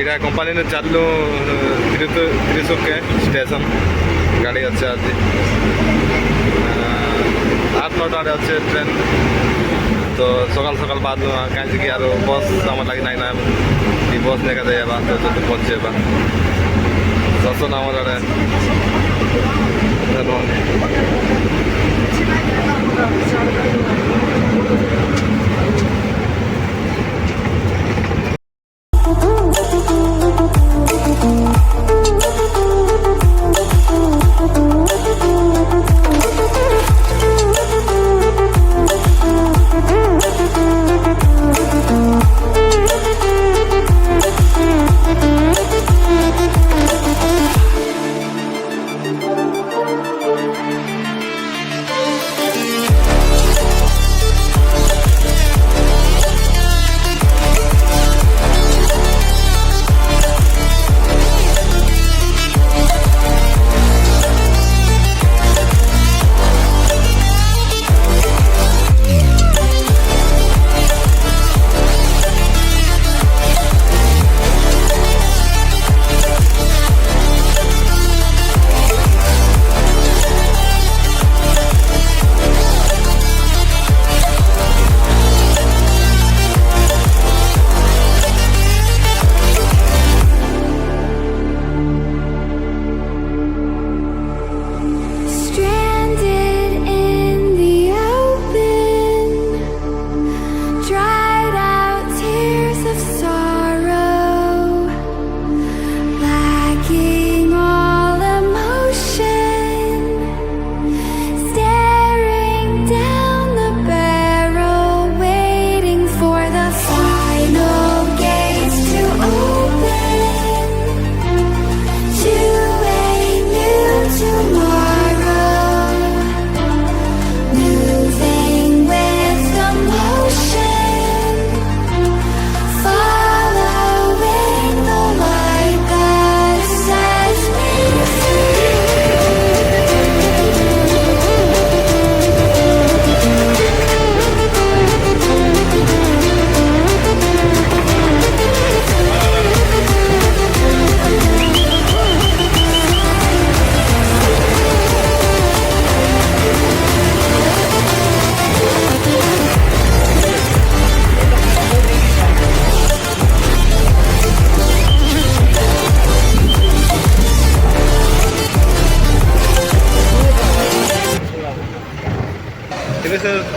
এটা কোম্পানি চালু ত্রিশুকে স্টেশন গাড়ি আছে আজ 8-9টাରେ আছে ট্রেন তো সকাল সকাল বাদ কাঁচি আর বস আমার লাগে নাই না এই বস দেখা যায় বা তো যদি পৌঁছে বা দর্শন আমার আরে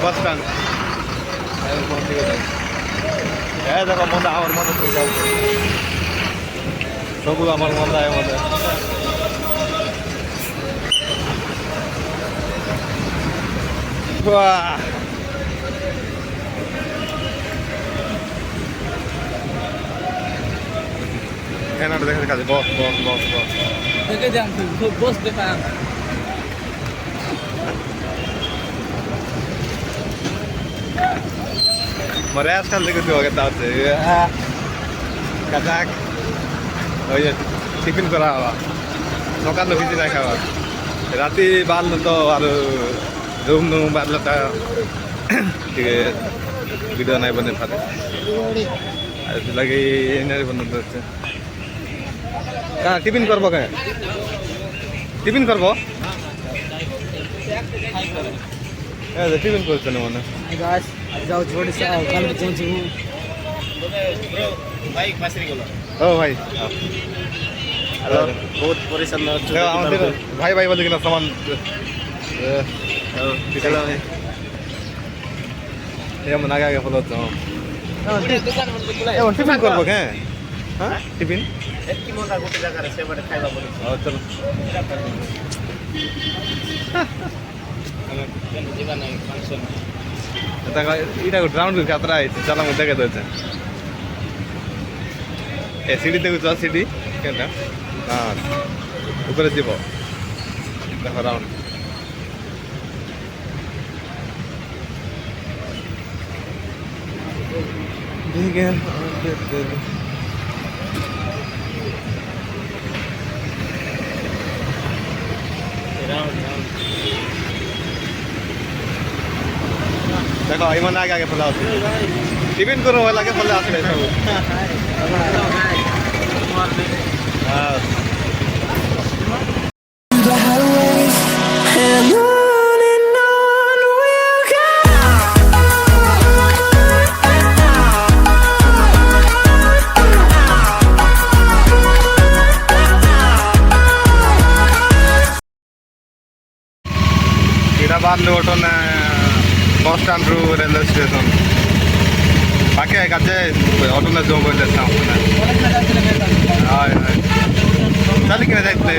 bus stand. দেখো মজা আমার মজা তো যাও সবগুলো আমার মজা মজা এনাটা দেখে কাজে বস বস বস বস দেখে যান বস দেখা Mare askal দেখে তো আগে তাতে কাজাক ওই টিফিন করা হওয়া সকাল ভিজি না খাওয়া রাতে বাড়লো তো আর রুম নুম বাড়লো তা ଟିକେ ভিডিও নাই বনে পারে আর লাগে এনারে বন্ধ হচ্ছে টিফিন করবো কে টিফিন করবো টিফিন করছে না মনে जाओ छोटे से कल पहुंची हूँ भाई पासरी गलो ओ भाई हेलो बहुत परेशान भाई भाई बोले कि ना सामान चलो ये मना गया फॉलो तो ये टिफिन करबो के हां टिफिन एक की मोटा गोटे जगह रे से बड़े खाइबा बोली चलो जीवन फंक्शन এটা গ্রাউন্ড যাত্রা আছে চালা মধ্যে দেখে দিচ্ছে এ সিডি দেখুছ সিডি কেন হ্যাঁ উপরে দিব দেখো রাউন্ড ଦେଖ ଏମାନେ ଆଗେ ଆଗେ ପଳେଇ ଆସୁଛନ୍ତି ଟିଫିନ୍ କରୁ ଲାଗେ ପଳେଇ ଆସିଲେ ସବୁ ହଁ ଏଇଟା ବାହାରିଲେ ଗୋଟେ ନା ବସ୍ ଷ୍ଟାଣ୍ଡରୁ ରେଲୱେ ଷ୍ଟେସନ ପାଖେ କାଜେ ଅଟୋ ନା ଯେଉଁ ବୋଇଲେ ହାଏ ହାଏ ଚାଲିକିନା ଯାଇଥିଲେ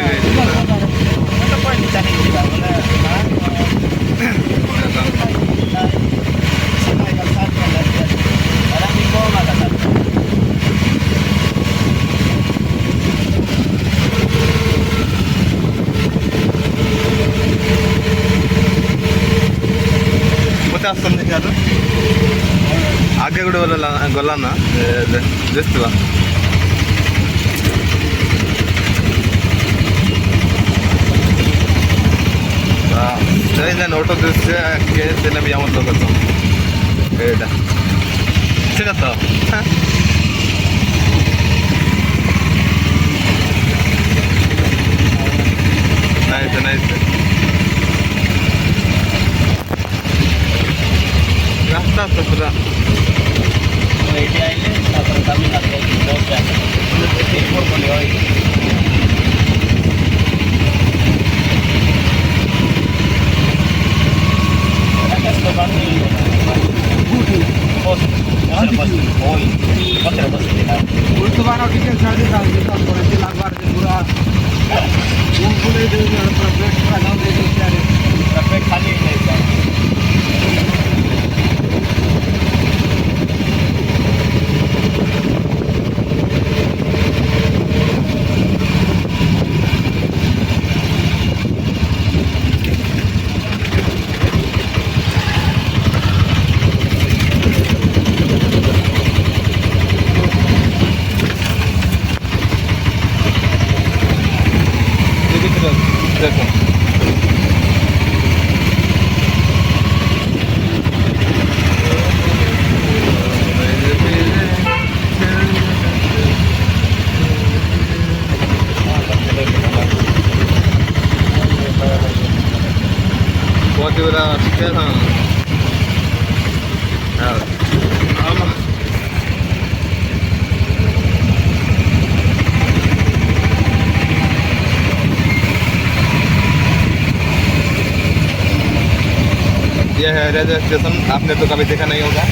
ମୋତେ ଆସୁଛନ୍ତି ଚାଲ ଆଗେ ଗୋଟେ ଗଲା ନା ଦେଖିଥିବା ଅଟୋ ଦୃଶ୍ୟ କିଏ ଦେଲେ ବି ଆମର ଲୋକ ଏଇଟା ସେଇଟା ତ ନାଇଁ ନାଇଁ ରାସ୍ତା ତ ପୁରା ଏଇଠି ଆଇଲେ ତାପରେ ତାମିଲନାଡୁ ବସ୍ ଏୟାରପୋର୍ଟ ଗଲେ ବର୍ତ୍ତମାନ ଟିକେ ଛାଡ଼ି ଯାଉଛି ତାପରେ ଲାଗବାର ଯେ ପୁରା ବୁଲେଇ ଦେଉଛି ପୁରା ପେଟ ପୁରା ଗାଁ ଦେଇଦେଉଛି ପେଟ ଖାଲି ହେଇଯାଇଛି দেখুন बहुत ही बड़ा स्टेशन ये है रेलवे स्टेशन आपने तो कभी देखा नहीं होगा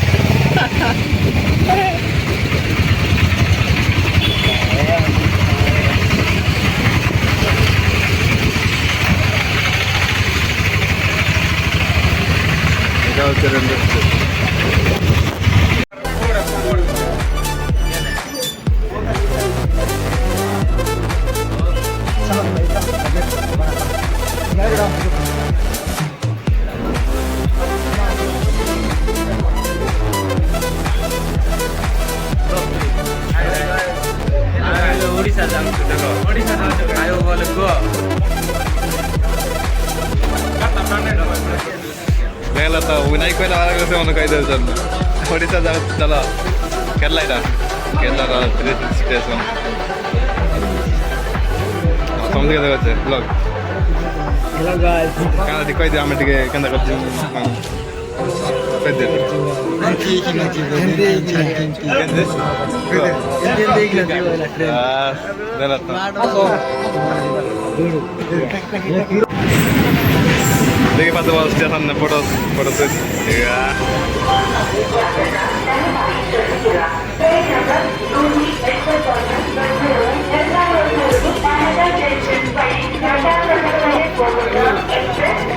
এটা হচ্ছে রেলওয়ে স্টেশন ଓଡ଼ିଶା ଯାଉଛୁ ଦେଖ ଓଡ଼ିଶା ଯାଉଛୁ ଖାଇବ ବୋଲେ କୁହ मेला तो विनायक को लगा के उन्होंने कह दिया चल ओडिशा जा चलो केरला इधर केरला का स्टेशन समझ गए देखो ब्लॉग हेलो गाइस क्या दिखाई दे हमें टिके केंदा कर दिन कर दे हिंदी केंदे देख लो वाला ट्रेन देला तो देखिए पास वाला स्टेशन ने फोटो से या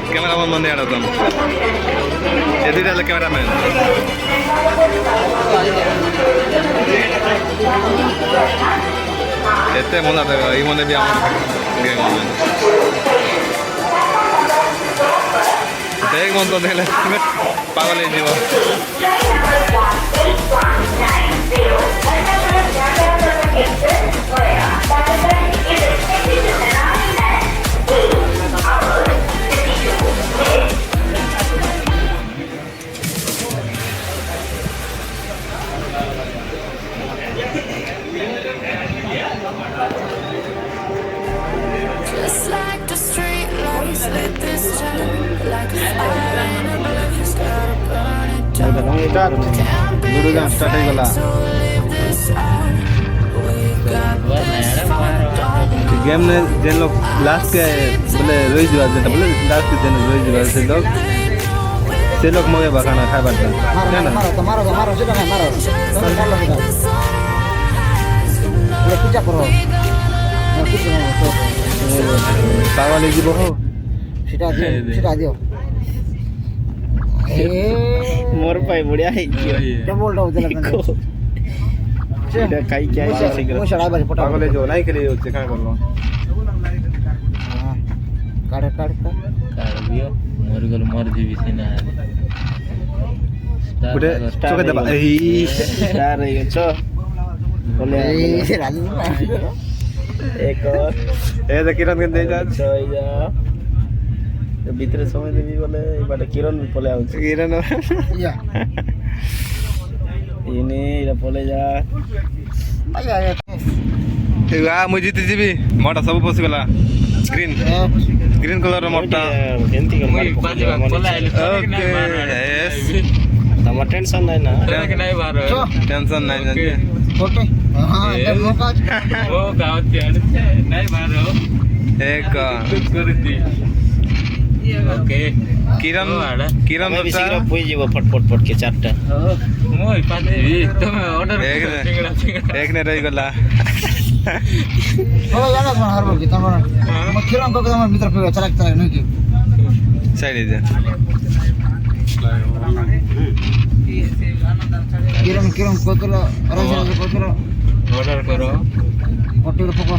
कैमरामैन बंदे आ रहा था ये दीदा ले cameraman este mona de ahí mona भी bien देख मन तो देख ले पागल है जीवा लूडो गेम स्टार्ट हो गला गेम ने जेन लोग लास्ट के बोले रोई जुआ जेटा बोले लास्ट के जेन रोई जुआ से लोग मगे खाना खाए बाटा है ना मारो सेटा नहीं मारो ये पूजा करो पागल है जीवो हो सेटा दियो मोर पाई बढ़िया है डबल दे लगन এটা খাই কি আইছে সিগরা वो सड़ा बारी पटा पागल है जो नहीं के लिए होते क्या करलो काट কার দিও মোর গল মর দিবি সিনা उठे चोके दबा ए স্টার হয়ে গেছ বলে ए राजू এক और ए तो किरण के दे जा ছয় যা ভিতরে সময় দেবি বলে এবারে কিরণ পলে আউছে किरण या ইনি এরা পলে যা आया आ मुझे जीती जीबी मोटा सब पसी गला ग्रीन ग्रीन कलर रो मोटा কেনতি কর মার পলে আইলে ओके यस তোমার টেনশন নাই না टेंशन नहीं जानते ओके हां ये मौका ও গাওতে আনছে নাই মারো एक ওকে किरण किरण আমি बच्चा শীঘ্র পই যাব ফট কে চারটা মই পাতে তুমি অর্ডার एक ने रही गला हो जाना मन हर बोल के तमर म किरण को तमर मित्र पे चलक नहीं की साइड दे किरण को तो राजा को तो অর্ডার করো होटल पको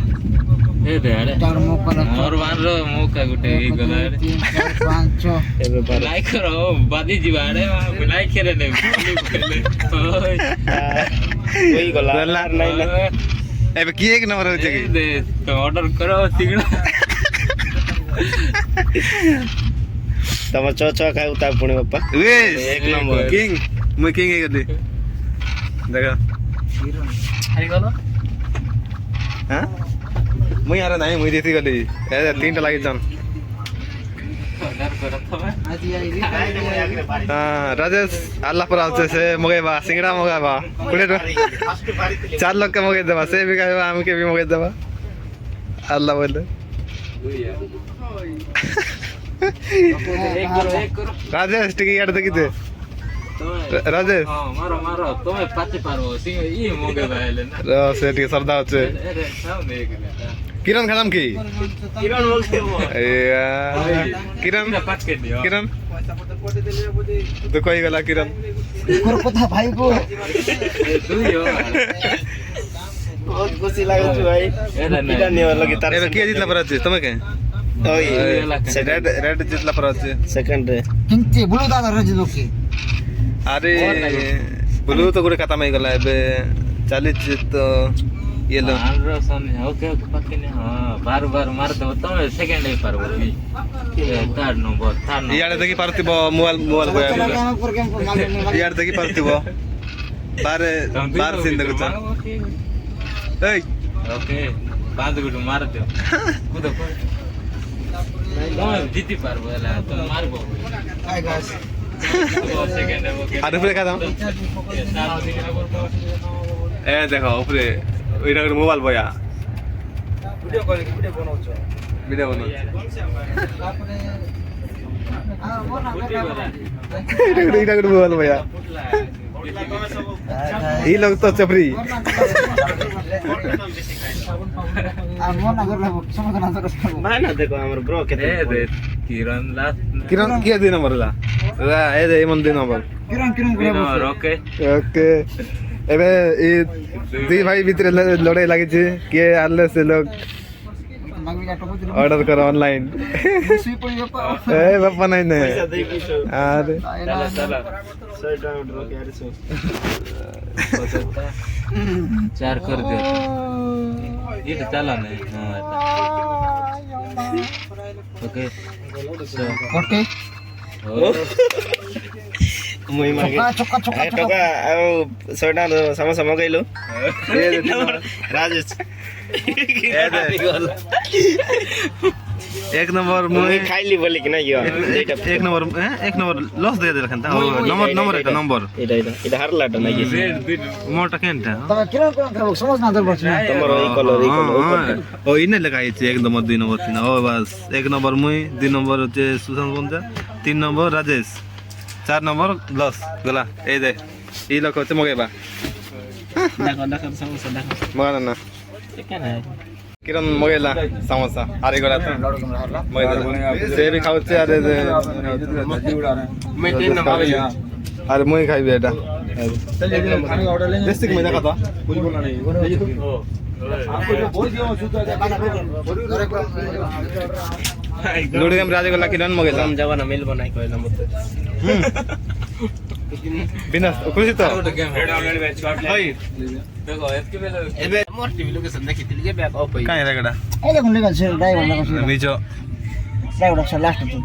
এ দে আরে चार मौका ना মোর বানর মুকা গুটে এই গলা 3 4 5 6 এবে লাইক করো বাদি ଯିବା আরে লাইক করে নে ওই ওই গলা গলা নাই না एबे की एक नंबर हो जगी দে তো অর্ডার করো সিগড়া तम च खाए उता पुणे बापा वे एक नंबर किंग मैं किंग है गदी देखा अरे गलो हां मैं यार नहीं मैं देती गली ए तीनटा लागी जान ऑर्डर करो तो आज आई हां राजेश अल्लाह पर आते से मगे बा सिंगड़ा मगे बा कुड़े तो चार लोग के मगे देबा से भी कहबा हम के भी मगे देबा अल्लाह बोले एक करो राजेश टिकट देखिते राजेश हां मारो तुम्हें पाचे पारो सिंग ई मोगे भाईले ना से टिक सरदा होचे अरे सामने एक किरण खत्म की किरण बोलते वो किरण पाच के दियो किरण तो कोई गला किरण और पता भाई को तू यो बहुत खुशी लागे छु भाई इटा नहीं वाला की एबे के जितला पर আছে তুমি কে ओए रेड रेड जितला पर আছে सेकंड रे किंती ब्लू दादा रज लोके अरे ब्लू तो गुरे खत्म हो गला एबे 40 तो ये लो आंध्र सन ओके पक्के ने हां बार मार दो तो सेकंड ही पार बोली थर्ड नंबर यार देखि पारतिबो मोबाइल होया पर गेम को मालूम यार देखि पारतिबो बार सीन देखो चा ए ओके बांध गुड मार दो कूद तुम जीती पारबो एला तुम मारबो आई गाइस सेकंड ओके आरे पे खाता ए देखो ऊपर एटा मोबाइल बया वीडियो कॉल वीडियो बनाउछ वीडियो बनो हां वो ना एटा मोबाइल बया ये लोग तो चपरी वो ना कर लो समाधान तो मैं ना देखो हमर ब्रो के दे किरण लास्ट किरण के दिन नंबर ला ए दे मन दिन नंबर किरण नंबर ओके ओके एबे ए दी भाई भीतर लड़ाई लागी छे के आले से लोग मांगी जाटो को ऑर्डर करो ऑनलाइन सुई पड़ी बापा ए बापा नहीं ने पैसा दे पीछो अरे चला 100 डाउन रो के 4 कर दे ये तो चला नहीं हां ओके ओके मुई मागे चक्का टका आओ 100 डाउन समोसा मगाइलो राजेश ए दे এক নম্বর মুই খাইলি বলি কি না ইয়া এক নম্বর লস দিয়ে দিলেন তা নম্বর এটা নম্বর এটা হারলাটা নাকি মোরটা কেনটা তবে কিরকম কোন খাবো সমাজ না দরবার না তোমার এই কলর ও ইনে লেখা আছে 1 নম্বর 2 নম্বর 3 ও বাস 1 নম্বর মুই 2 নম্বর হচ্ছে সুশান্ত পঞ্চা 3 নম্বর রাজেশ 4 নম্বর লস গলা এই দে এই লোক হচ্ছে মগেবা দেখো সমস্যা দেখো মগা না কেন কিরণ মগেলা সমস্যা আরে গলা তো মগেলা সে भी খাওছে আরে मैं 3 नंबर আরে মুই খাইবে এটা चलिए खाने का ऑर्डर लेंगे বেশি কি দেখা তো कुछ बोलना नहीं आपको जो बोल दिया वो शुद्ध है खाना লুডি গেম রাজে গলা কিরণ মগেলা हम जवाना मिल बनाई कोइला मत বিনা খুশি তো ओइ देखो इसके बेला एबे मोर टीवी लोकेशन देखिथिल के बैक अप কাই রেগড়া ए देखो लेगा से ड्राइवर लगा से নিচো ड्राइवर से लास्ट तो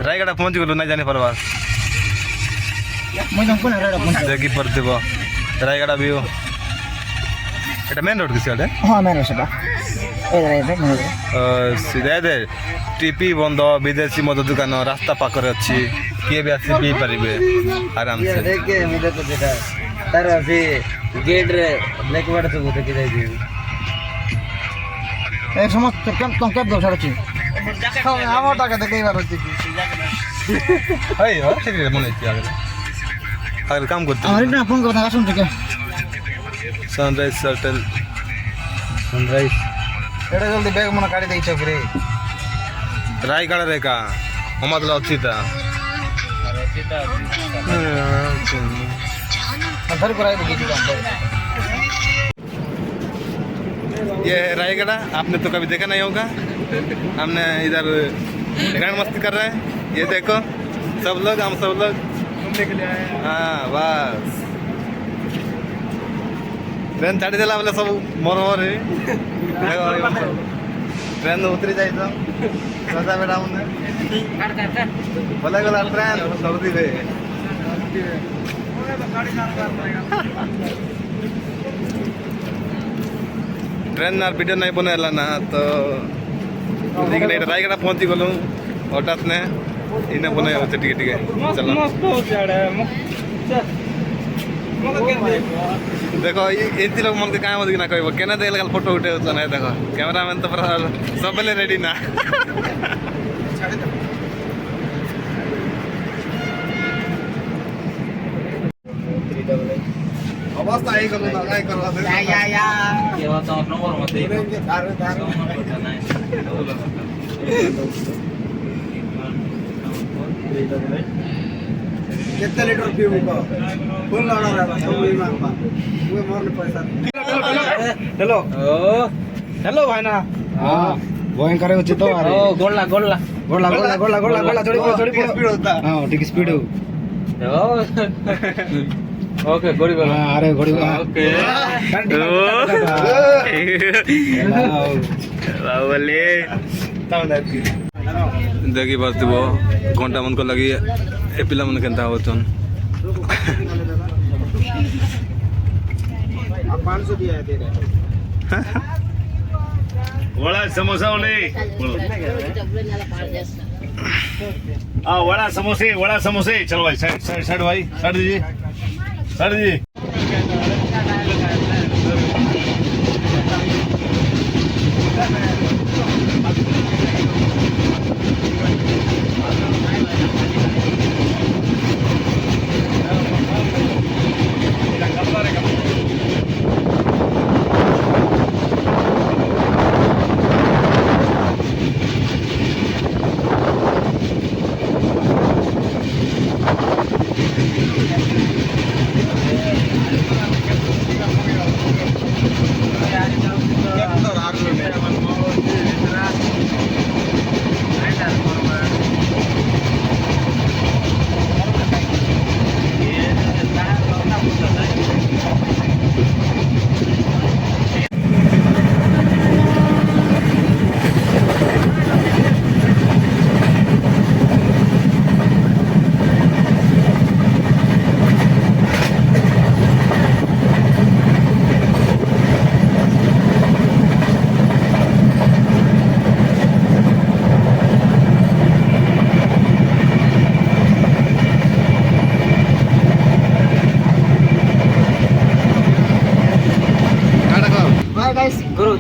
রায়গড়া পৌঁছ গেল না জানি পরবার मैं तुमको ना रेड अपन দেখি পড়তেব রায়গড়া ভিউ এটা মেন রোড কিসে हां मैंने सेटा ए ड्राइवर मैं ସିଧା ଦେ ଟିପି ବନ୍ଦ ବିଦେଶୀ ମଦ ଦୋକାନ ରାସ୍ତା ପାଖରେ ଅଛି କିଏ ବି ଆସି ପିଇ ପାରିବେ ଆରାମସେ देख के मुझे तो बेटा तार अभी गेट रे ब्लैक वाटर से बोलते कि जाई ए समझ कम कब दो सारा चीज আমার টাকা দেখে এবার হচ্ছে কি এই ও ঠিক মনে হচ্ছে আগে কাম করতে আমার না ফোন করতে আসুন ঠিক সানরাইজ হোটেল সনরাইজ এটা জলদি ব্যাগ মনে কাটি দেইছ রে রায়গড়া রেখা আমাদের ଅଛି তা घर पर आए तो किसी काम पर ये रायगढ़ आपने तो कभी देखा नहीं होगा हमने इधर ग्रैंड मस्ती कर रहे हैं ये देखो सब लोग हम सब लोग घूमने के लिए आए हैं हाँ बस ट्रेन छाड़ी देला बोले सब मोर मोर ट्रेन उतरी जाए तो सजा बेटा हमने बोले गला ट्रेन सर्दी रे ट्रेन ना वीडियो नहीं बनेला ना तो लेकिन এটা রায়গড়া পৌঁছি গেল হঠাৎ নে ইনে বনে হচ্ছে টিকে টিকে চলো देखो ये लोग मन के काम होगी ना कहब केना दे लगा फोटो उठे होता ना देखो कैमरामैन तो पूरा सब बेले रेडी ना अवस्था आई करो ना आई करो या केवा तो नंबर मत दे कितना लीटर पीऊ को फुल लाना रहा सब वही मांगबा वो मोर पैसा हेलो हेलो भाई ना हां वहीं करे उचित तो अरे ओ गोला गोला गोला गोला गोला गोला गोला चढ़ी स्पीड होता हां ठीक स्पीड हो ओके गोड़ी बोला हां अरे घोड़ी ओके बावले देखी पार्थिव घंटा मन को लगी ए पिला मन केनता होतन 500 दिया है तेरे वड़ा समोसा नहीं वड़ा समोसे चलो भाई साइड भाई साइड दीजिए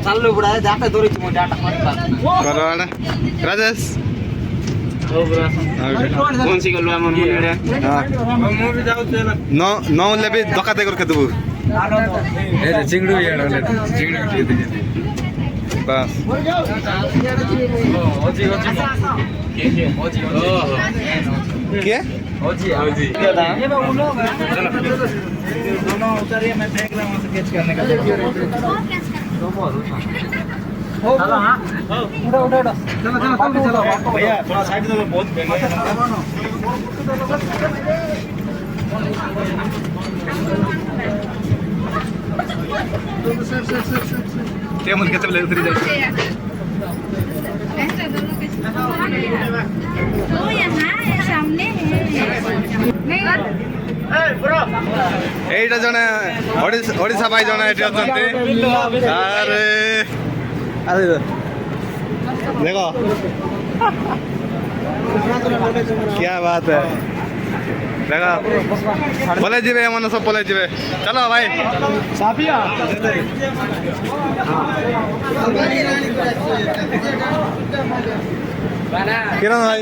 चाललो ఇప్పుడు అదే దాట దొరికి డాటా Corona. Rajesh. कौन सी गलवा में मूवी है మూవీ जाऊ No, no lebi dokate करके देबू ए चिंगडू येडो चिंगडू बस ओजी ओजी के ओजी ओजी ये बाबू लोग दोनों उतारिए मैं फेंक रहा हूं स्केच करने का चलो हां उठो उठो उठो चलो चलो भैया थोड़ा साइड दो बहुत के मन केते ले उतरी जाऊ तो यहाँ है सामने है नहीं এইটা জনে ওড়িশা ভাই জনে এটি অଛନ୍ତି আরে আরে দেখো क्या बात है देखो বলে যাবে এমন সব বলে যাবে চলো ভাই साफिया কিরণ ভাই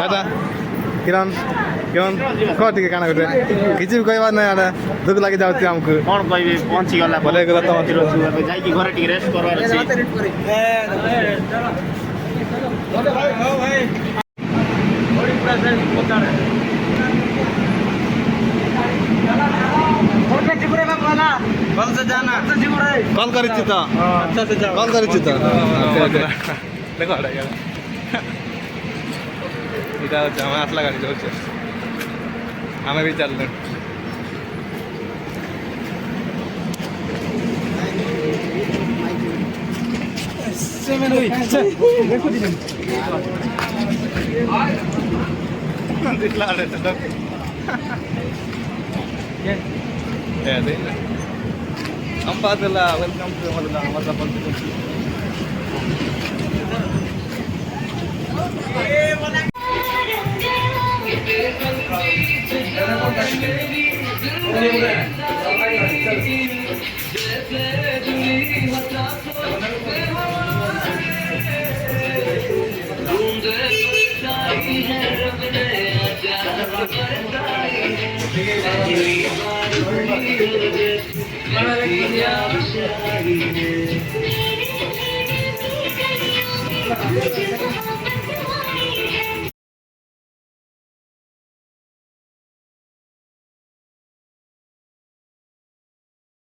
দাদা কিরণ কিরণ কো টিকে কানা করতে কিছু কইবা না আরে দুঃখ লাগি যাচ্ছে আমকু कौन कहबे पहुंची गला বলে গেল তো जाई की घरे टी रेस्ट करवार अछि कल से जाना कॉल करिछि তো अच्छा से जाओ कॉल करिछि তো দেখো এটা হচ্ছে আমার আসলা গাড়ি চলছে আমি भी चल रहे दिखला रहे थे तब ये दे हम बात ला वेलकम टू हमारा पंच Thank you.